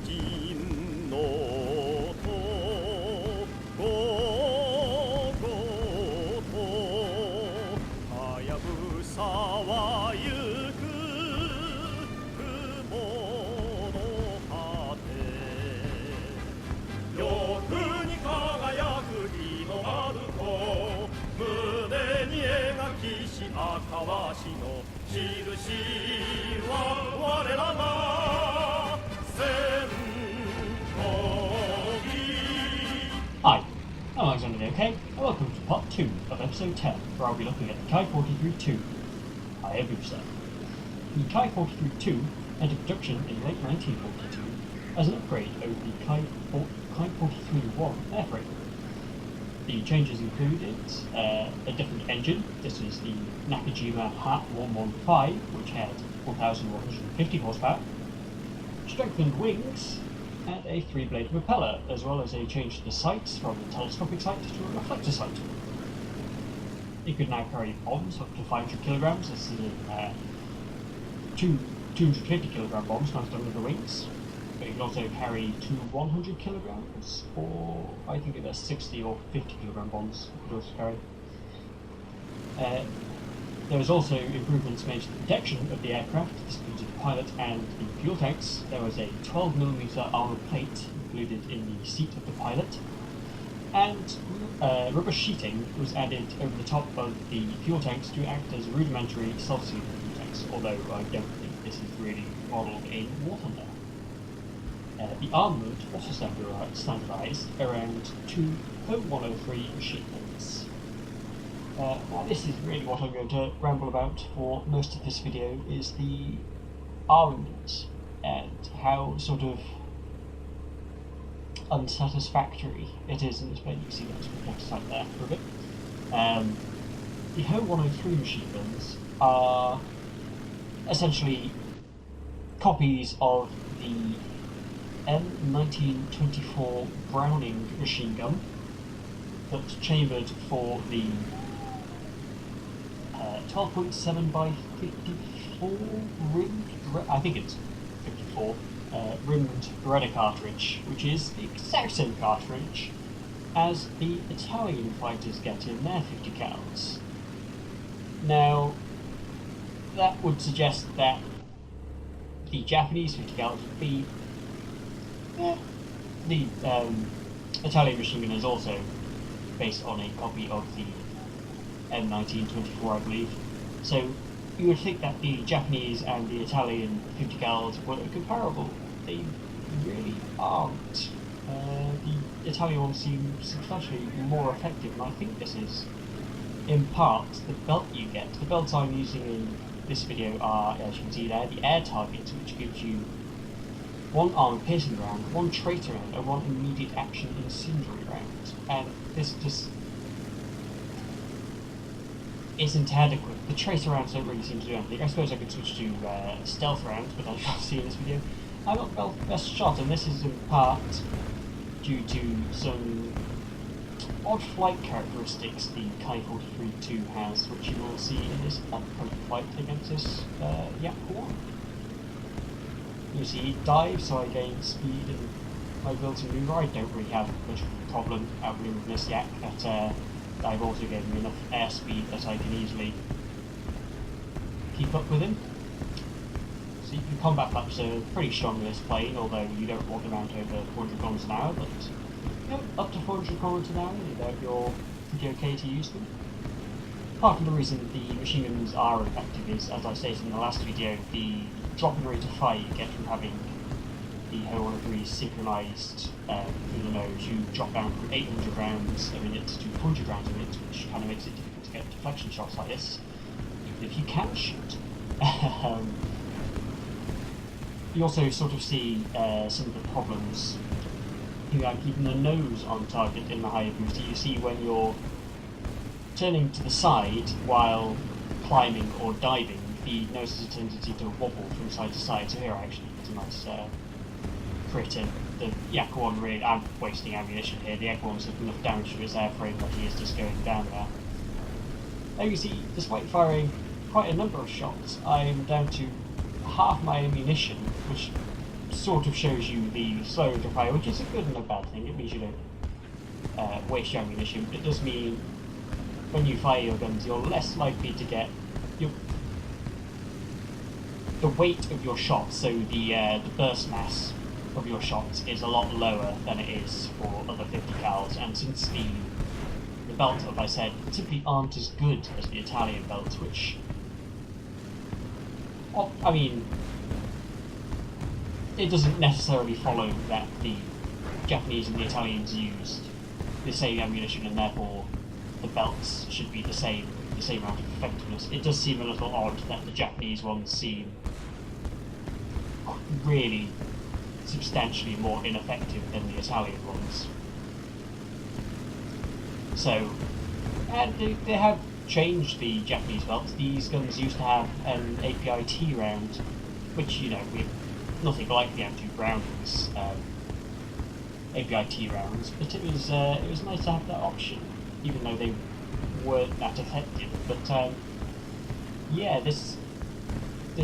陣の音ゴーゴーとはやぶさは行く雲の果て欲に輝く日の丸と胸に描きし赤わしの印は我らが戦闘機 Hi, I'm Alexander OK, and welcome to part 2 of episode 10, where I'll be looking at the Kai-43-2 Hayabusa. The Kai-43-2 entered production in late 1942 as an upgrade over the Kai-43-1 airframe. The changes included a different engine. This is the Nakajima HAT 115, which had 1,150 horsepower, strengthened wings, and a 3-blade propeller, as well as a change to the sights from a telescopic sight to a reflector sight. It could now carry bombs up to 500 kilograms. This is two 250 kilogram bombs mounted under the wings. But it can also carry two 100 kilograms, or I think it's 60 or 50 kilogram bombs it could also carry. There was also improvements made to the protection of the aircraft. This included the pilot and the fuel tanks. There was a 12mm armour plate included in the seat of the pilot, and rubber sheeting was added over the top of the fuel tanks to act as rudimentary self-sealing fuel tanks, although I don't think this is really modelled in war thunder. The armament also standardised around two Ho-103 machine guns. Now this is really what I'm going to ramble about for most of this video, is the armament and how sort of unsatisfactory it is in this plane. You can see that's reflected sight there for a bit. The Ho-103 machine guns are essentially copies of the M1924 Browning machine gun that's chambered for the 12.7 by 54 rimmed, I think it's 54, rimmed Beretta cartridge, which is the exact same cartridge as the Italian fighters get in their 50 cals. Now, that would suggest that the Japanese 50 cals would be the Italian machine gun is also based on a copy of the M1924, I believe. So you would think that the Japanese and the Italian 50 cals were comparable. They really aren't. The Italian one seems substantially more effective, and I think this is in part the belt you get. The belts I'm using in this video are, as you can see there, the air target, which gives you one armor-piercing round, one traitor round, and one immediate action incendiary round. And this just isn't adequate. The tracer rounds don't really seem to do anything. I suppose I could switch to stealth rounds, but as you'll see in this video, I'm not the best shot, and this is in part due to some odd flight characteristics the Kai-43-2 has, which you will see in this upcoming flight against this Yak-1. You see, dive, so I gain speed and my ability to maneuver. I don't really have much of a problem outmaneuvering this Yak, but I've also given me enough airspeed that I can easily keep up with him. So you can combat flaps are pretty strong in this plane, although you don't want them out over 400 km an hour, but you know, up to 400 km an hour, you're pretty okay to use them. Part of the reason the machine guns are effective is, as I stated in the last video, the drop-in rate of fire you get from having the Ho-103 synchronised through the nose. You drop down from 800 rounds a minute to 100 rounds a minute, which kind of makes it difficult to get deflection shots like this, even if you can shoot. You also sort of see some of the problems like keeping the nose on target in the Hayabusa. You see when you're turning to the side while climbing or diving, the nose has a tendency to wobble from side to side. So here I actually get a nice crit in. The Yak-1 really, I'm wasting ammunition here. The Yak-1's has enough damage to its airframe that he is just going down there. Now you see, despite firing quite a number of shots, I'm down to half my ammunition, which sort of shows you the slow rate of fire, which is a good and a bad thing. It means you don't waste your ammunition, but it does mean when you fire your guns, you're less likely to get the weight of your shots, so the burst mass of your shots is a lot lower than it is for other 50 cals, and since the belts, as I said, simply aren't as good as the Italian belts, which, well, I mean, it doesn't necessarily follow that the Japanese and the Italians used the same ammunition and therefore the belts should be the same amount of effectiveness. It does seem a little odd that the Japanese ones seem really substantially more ineffective than the Italian ones. So, and they have changed the Japanese belts. These guns used to have an API-T round, which, you know, we nothing like the M2 Browning's API-T rounds, but it was nice to have that option, even though they weren't that effective. But yeah, this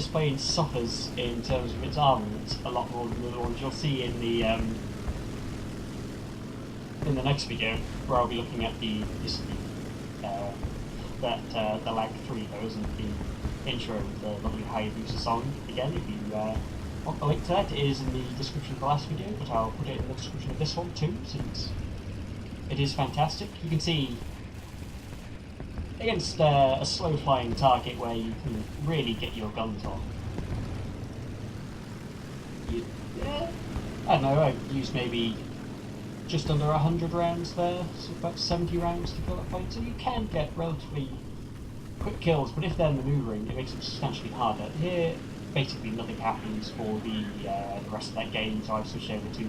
plane suffers in terms of its armament a lot more than the other ones. You'll see in the next video, where I'll be looking at the Lag 3, though, isn't the intro of the lovely Hayabusa song. Again, if you want the link to that, it is in the description of the last video, but I'll put it in the description of this one too, since it is fantastic. You can see against a slow flying target where you can really get your guns on. I don't know, I've used maybe just under 100 rounds there, so about 70 rounds to kill that plane, so you can get relatively quick kills, but if they're manoeuvring, it makes it substantially harder. Here, basically nothing happens for the rest of that game, so I've switched over to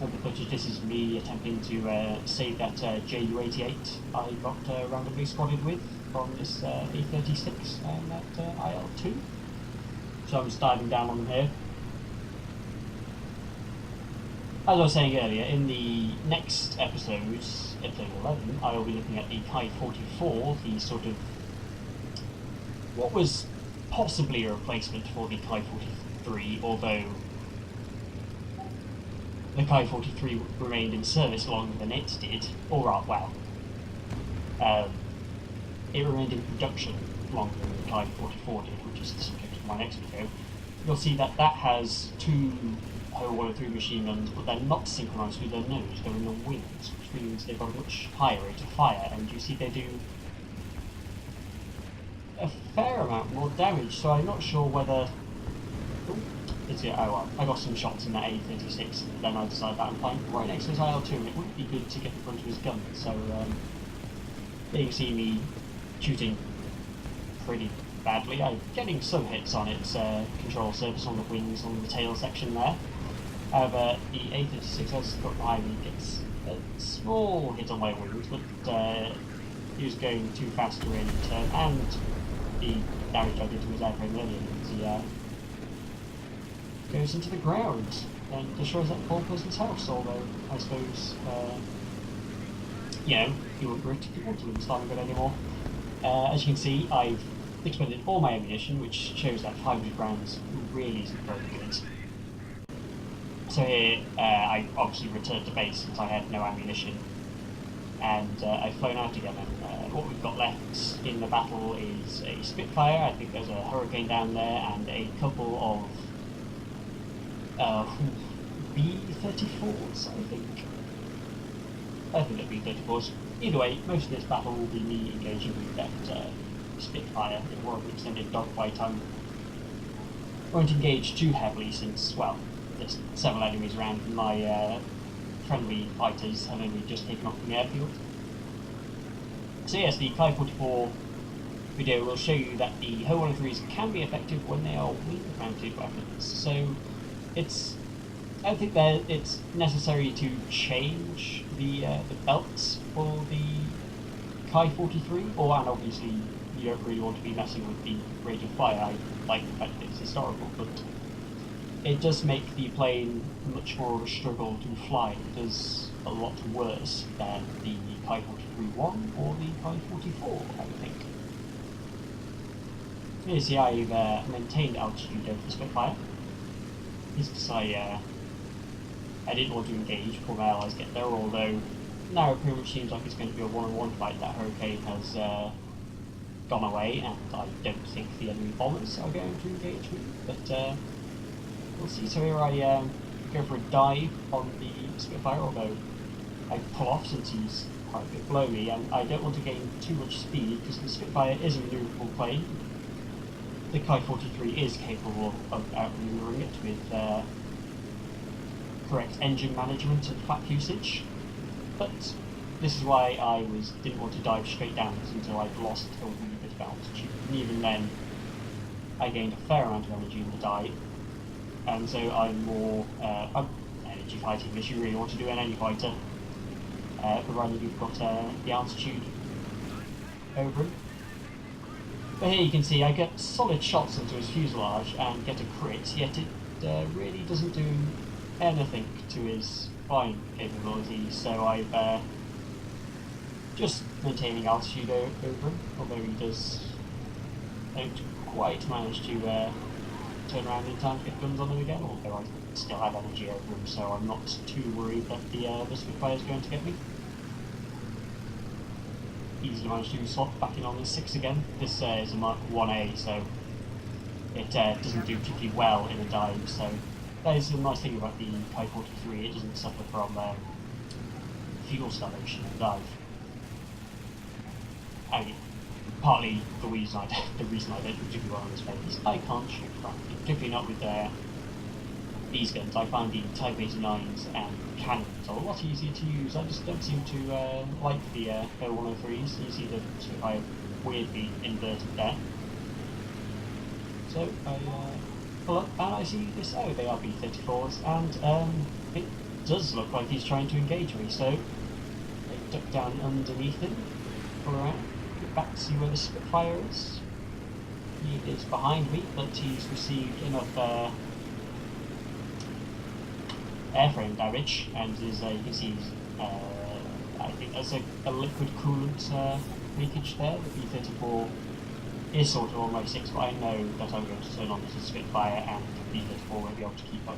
the footage. This is me attempting to save that Ju-88 I got randomly spotted with from this A36 and that IL-2. So I'm just diving down on them here. As I was saying earlier, in the next episodes, episode 11, I will be looking at the Kai-44, the sort of what was possibly a replacement for the Kai-43, although the Kai-43 remained in service longer than it did, or rather, well, it remained in production longer than the Kai-44 did, which is the subject of my next video. You'll see that that has two Ho-103 machine guns, but they're not synchronised with their nose, they're in the wings, which means they've got a much higher rate of fire, and you see they do a fair amount more damage, so I'm not sure whether... oh well, I got some shots in that A36, but then I decided that I'm flying right next to his IL-2 and it wouldn't be good to get in front of his gun, so there you see me shooting pretty badly. I'm getting some hits on its control surface on the wings, on the tail section there. However, the A36 has got behind me, gets a small hit on my wings, but he was going too fast to really turn, and the damage I did to his airframe earlier means he goes into the ground and destroys that poor person's house, although I suppose, you know, he wouldn't particularly want to leave Stalingrad anymore. As you can see, I've expended all my ammunition, which shows that 500 rounds really isn't very good. So here, I obviously returned to base since I had no ammunition, and I've flown out again, and what we've got left in the battle is a Spitfire. I think there's a Hurricane down there, and a couple of B-34s, I think they're B-34s. Either way, most of this battle will be me engaging with that Spitfire in more of an extended dogfight. I won't engage too heavily since, well, there's several enemies around and my friendly fighters have only just taken off from the airfield. So yes, the Kai-44 video will show you that the Ho-103s can be effective when they are wing-mounted weapons. So I don't think that it's necessary to change the belts for the Kai-43, and obviously you don't really want to be messing with the rate of fire. I like the fact that it's historical, but it does make the plane much more of a struggle to fly. It does a lot worse than the Kai-43-1 or the Kai-44, I think. You see I've maintained altitude over the Spitfire. is because I didn't want to engage before my allies get there, although now it pretty much seems like it's going to be a one-on-one fight. That hurricane has gone away, and I don't think the enemy bombers are going to engage me, but we'll see. So here I go for a dive on the Spitfire, although I pull off since he's quite a bit below me, and I don't want to gain too much speed because the Spitfire is a manoeuvrable plane. The Ki-43 is capable of outmaneuvering it with correct engine management and flak usage, but this is why I didn't want to dive straight down until I'd lost a wee bit of altitude, and even then I gained a fair amount of energy in the dive, and so I'm more energy fighting, as you really want to do in any fighter, provided you've got the altitude over it. But here you can see I get solid shots into his fuselage and get a crit, yet it really doesn't do anything to his flying capabilities, so I've just maintaining altitude over him, although he don't quite manage to turn around in time to get guns on him again, although I still have energy over him, so I'm not too worried that the Spitfire is going to get me. Easily managed to swap back in on the 6 again. This is a Mark 1A, so it doesn't do particularly well in a dive, so that is the nice thing about the Ki-43, it doesn't suffer from fuel starvation in a dive. I mean, partly the reason I don't particularly well on this plane is I can't shoot frankly, particularly not with these guns. I find the Type 89s and cannons are a lot easier to use. I just don't seem to like the Air-103s. You see the Spitfire weirdly inverted there. So I pull up and I see this. Oh, they are B-34s, and it does look like he's trying to engage me. So I duck down underneath him, pull around, get back to see where the Spitfire is. He is behind me, but he's received enough airframe damage, and you can see I think there's a liquid coolant leakage there. The B-34 is sort of on my 6, but I know that I'm going to turn on the Spitfire and the B-34 won't be able to keep up.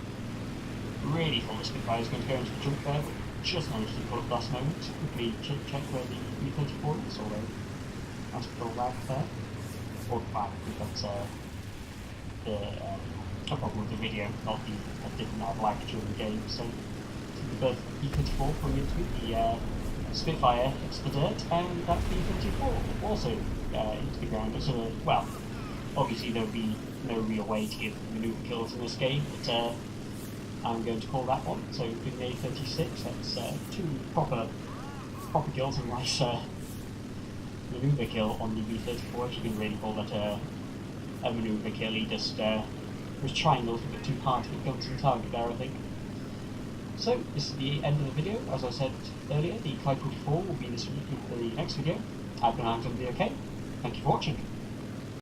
Really thought the Spitfire was going to go into the junk there, but just managed to pull up last moment. Quickly check where the B-34 is, although that's pull back there. Or back, but a problem with the video, not the I didn't have lag during the game, so the B-34 coming into it, the Spitfire hits the dirt, and that B-34 also into the ground. So, well, obviously there would be no real way to give manoeuvre kills in this game, but I'm going to call that one. So with the A36, that's 2 proper kills and nice manoeuvre kill on the B-34. If you can really call that a manoeuvre kill. He just was trying a little bit too hard to get guns on target there, I think. So this is the end of the video. As I said earlier, the Ki-44 will be this week in the next video. I've been Anton, okay. Thank you for watching.